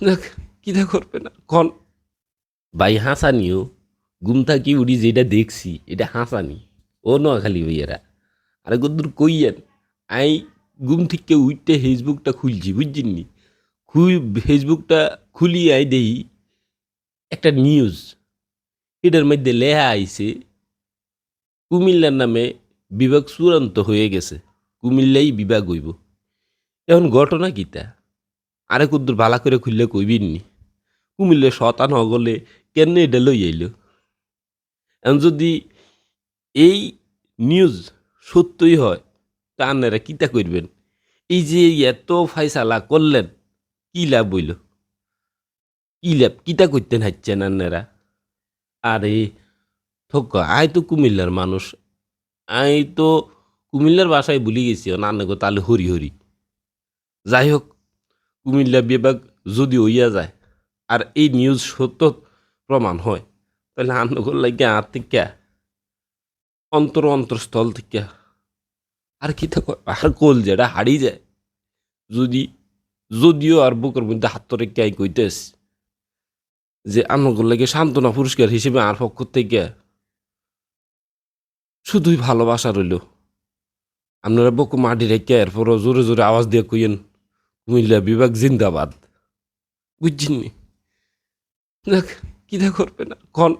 দেখ কিতা করবে না কন ভাই হাসানিও ঘুম থাকি উড়ি যেটা দেখছি এটা হাসানি ও নোয়াখালী ভাইয়েরা আরে কদ্দুর কইয়েন আই ঘুম থেকে উঠতে ফেসবুকটা খুলছি বুঝছিনি ফেসবুকটা খুলি আই দেই একটা নিউজ এটার মধ্যে লেখা আইছে কুমিল্লার নামে বিভাগ চূড়ান্ত হয়ে গেছে কুমিল্লাই বিভাগ হইব এখন ঘটনা কিতা আরে কদ্দুর ভালা করে খুললে কইবিননি কুমিল্লে শতান হগলে কেন এটা লই আইল এখন যদি এই নিউজ সত্যই হয় তা আপনারা কিতা করবেন এই যে এত ফাইসালা করলেন কি লাভ হইল কি লাভ কিতা করতেন হাচ্ছেন আপনারা আরে থক আই তো কুমিল্লার মানুষ আই তো কুমিল্লার বাসায় ভুলি গেছি নান্না গো তাহলে হরি হরি যাই হোক কুমিল্লা বিভাগ যদি হইয়া যায় আর এই নিউজ সত্য প্রমাণ হয় তাহলে আন্নগর লাগে আর থেকে অন্তরস্থল থেকে আর কি থাকো আর কোল যেটা হারিয়ে যায় যদি যদিও আর বুকের মধ্যে হাত রেখে আই কইতেস যে আন্নগর লাগে সান্ত্বনা পুরস্কার হিসেবে আর পক্ষ থেকে শুধুই ভালোবাসা রইল আপনারা বকু মাটি রেখে এরপরও জোরে জোরে আওয়াজ দিয়ে কইয়েন কুমিল্লা বিভাগ জিন্দাবাদ বুঝছেন দেখ কিতা করবে না কন